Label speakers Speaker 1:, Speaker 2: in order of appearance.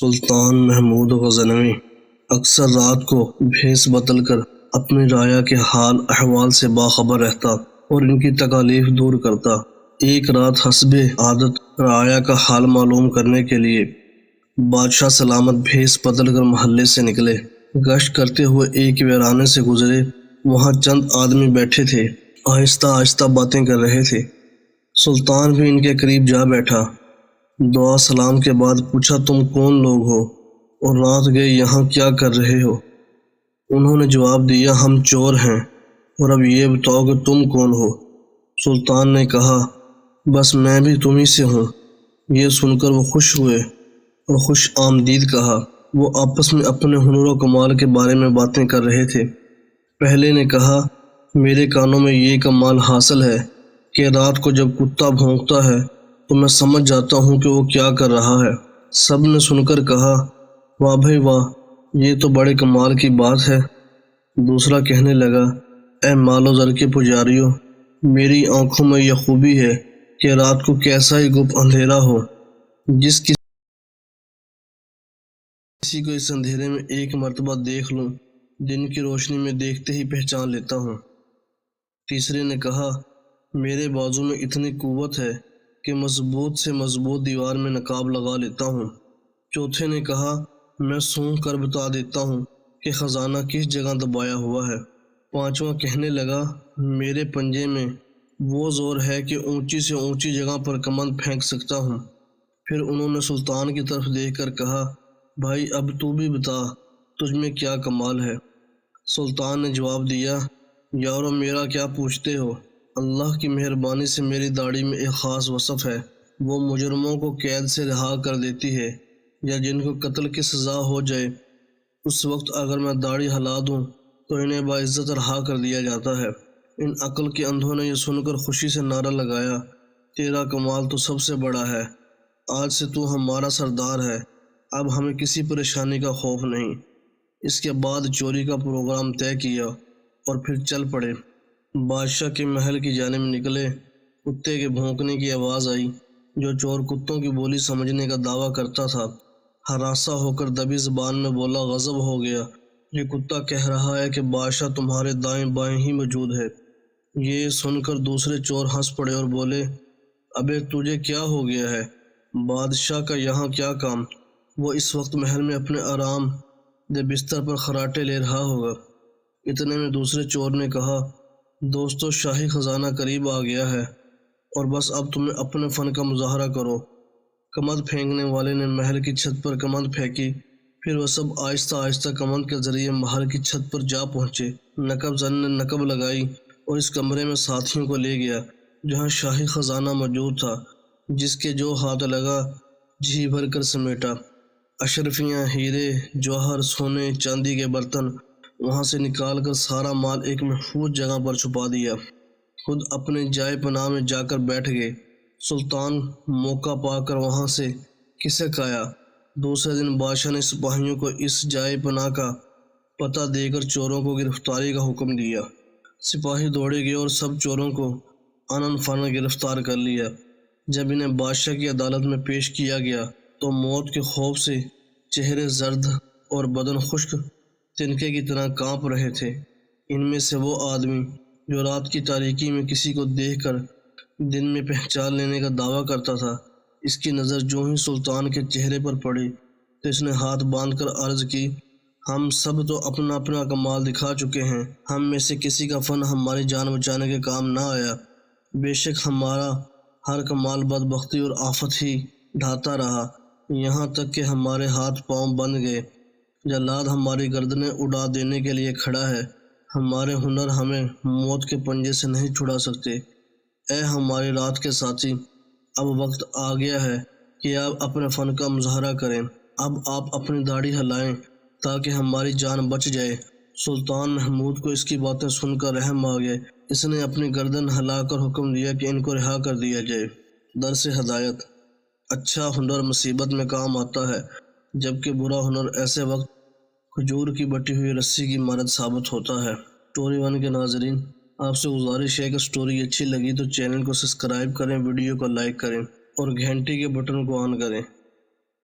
Speaker 1: سلطان محمود غزنوی اکثر رات کو بھیس بدل کر اپنی رعایا کے حال احوال سے باخبر رہتا اور ان کی تکالیف دور کرتا۔ ایک رات حسب عادت رعایا کا حال معلوم کرنے کے لیے بادشاہ سلامت بھیس بدل کر محلے سے نکلے۔ گشت کرتے ہوئے ایک ویرانے سے گزرے۔ وہاں چند آدمی بیٹھے تھے، آہستہ آہستہ باتیں کر رہے تھے۔ سلطان بھی ان کے قریب جا بیٹھا۔ دعا سلام کے بعد پوچھا، تم کون لوگ ہو اور رات گئے یہاں کیا کر رہے ہو؟ انہوں نے جواب دیا، ہم چور ہیں، اور اب یہ بتاؤ کہ تم کون ہو؟ سلطان نے کہا، بس میں بھی تمہیں سے ہوں۔ یہ سن کر وہ خوش ہوئے اور خوش آمدید کہا۔ وہ آپس میں اپنے ہنر و کمال کے بارے میں باتیں کر رہے تھے۔ پہلے نے کہا، میرے کانوں میں یہ کمال حاصل ہے کہ رات کو جب کتا بھونکتا ہے تو میں سمجھ جاتا ہوں کہ وہ کیا کر رہا ہے۔ سب نے سن کر کہا، واہ بھائی واہ، یہ تو بڑے کمال کی بات ہے۔ دوسرا کہنے لگا، اے مال و زر کے پجاریوں، میری آنکھوں میں یہ خوبی ہے کہ رات کو کیسا ہی گپ اندھیرا ہو، جس کسی کو اس اندھیرے میں ایک مرتبہ دیکھ لوں، دن کی روشنی میں دیکھتے ہی پہچان لیتا ہوں۔ تیسرے نے کہا، میرے بازو میں اتنی قوت ہے کہ مضبوط سے مضبوط دیوار میں نقاب لگا لیتا ہوں۔ چوتھے نے کہا، میں سونگھ کر بتا دیتا ہوں کہ خزانہ کس جگہ دبایا ہوا ہے۔ پانچواں کہنے لگا، میرے پنجے میں وہ زور ہے کہ اونچی سے اونچی جگہ پر کمند پھینک سکتا ہوں۔ پھر انہوں نے سلطان کی طرف دیکھ کر کہا، بھائی اب تو بھی بتا، تجھ میں کیا کمال ہے؟ سلطان نے جواب دیا، یارو میرا کیا پوچھتے ہو؟ اللہ کی مہربانی سے میری داڑھی میں ایک خاص وصف ہے، وہ مجرموں کو قید سے رہا کر دیتی ہے، یا جن کو قتل کی سزا ہو جائے اس وقت اگر میں داڑھی ہلا دوں تو انہیں باعزت رہا کر دیا جاتا ہے۔ ان عقل کے اندھوں نے یہ سن کر خوشی سے نعرہ لگایا، تیرا کمال تو سب سے بڑا ہے، آج سے تو ہمارا سردار ہے، اب ہمیں کسی پریشانی کا خوف نہیں۔ اس کے بعد چوری کا پروگرام طے کیا اور پھر چل پڑے۔ بادشاہ کے محل کی جانب نکلے۔ کتے کے بھونکنے کی آواز آئی۔ جو چور کتوں کی بولی سمجھنے کا دعویٰ کرتا تھا ہراسہ ہو کر دبی زبان میں بولا، غضب ہو گیا، یہ کتا کہہ رہا ہے کہ بادشاہ تمہارے دائیں بائیں ہی موجود ہے۔ یہ سن کر دوسرے چور ہنس پڑے اور بولے، ابے تجھے کیا ہو گیا ہے؟ بادشاہ کا یہاں کیا کام؟ وہ اس وقت محل میں اپنے آرام دہ بستر پر خراٹے لے رہا ہوگا۔ اتنے میں دوسرے چور نے کہا، دوستو شاہی خزانہ قریب آ گیا ہے اور بس اب تمہیں اپنے فن کا مظاہرہ کرو۔ کمند پھینکنے والے نے محل کی چھت پر کمند پھینکی، پھر وہ سب آہستہ آہستہ کمند کے ذریعے محل کی چھت پر جا پہنچے۔ نقب زن نے نقب لگائی اور اس کمرے میں ساتھیوں کو لے گیا جہاں شاہی خزانہ موجود تھا، جس کے جو ہاتھ لگا جی بھر کر سمیٹا۔ اشرفیاں، ہیرے، جوہر، سونے چاندی کے برتن وہاں سے نکال کر سارا مال ایک محفوظ جگہ پر چھپا دیا۔ خود اپنے جائے پناہ میں جا کر بیٹھ گئے۔ سلطان موقع پا کر وہاں سے کھسک آیا۔ دوسرے دن بادشاہ نے سپاہیوں کو اس جائے پناہ کا پتہ دے کر چوروں کو گرفتاری کا حکم دیا۔ سپاہی دوڑے گئے اور سب چوروں کو آنن فانن گرفتار کر لیا۔ جب انہیں بادشاہ کی عدالت میں پیش کیا گیا تو موت کے خوف سے چہرے زرد اور بدن خشک تنکے کی طرح کانپ رہے تھے۔ ان میں سے وہ آدمی جو رات کی تاریکی میں کسی کو دیکھ کر دن میں پہچان لینے کا دعویٰ کرتا تھا، اس کی نظر جو ہی سلطان کے چہرے پر پڑی تو اس نے ہاتھ باندھ کر عرض کی، ہم سب تو اپنا اپنا کمال دکھا چکے ہیں، ہم میں سے کسی کا فن ہماری جان بچانے کے کام نہ آیا۔ بے شک ہمارا ہر کمال بدبختی اور آفت ہی ڈھاتا رہا، یہاں تک کہ ہمارے ہاتھ پاؤں بند گئے۔ جلاد ہماری گردنیں اڑا دینے کے لیے کھڑا ہے، ہمارے ہنر ہمیں موت کے پنجے سے نہیں چھڑا سکتے۔ اے ہماری رات کے ساتھی، اب وقت آ گیا ہے کہ آپ اپنے فن کا مظاہرہ کریں، اب آپ اپنی داڑھی ہلائیں تاکہ ہماری جان بچ جائے۔ سلطان محمود کو اس کی باتیں سن کر رحم آ گیا۔ اس نے اپنی گردن ہلا کر حکم دیا کہ ان کو رہا کر دیا جائے۔ درس ہدایت: اچھا ہنر مصیبت میں کام آتا ہے، جبکہ برا ہنر ایسے وقت کھجور کی بٹی ہوئی رسی کی مانند ثابت ہوتا ہے۔ اسٹوری ون کے ناظرین، آپ سے گزارش ہے کہ اسٹوری اچھی لگی تو چینل کو سبسکرائب کریں، ویڈیو کو لائک کریں اور گھنٹی کے بٹن کو آن کریں۔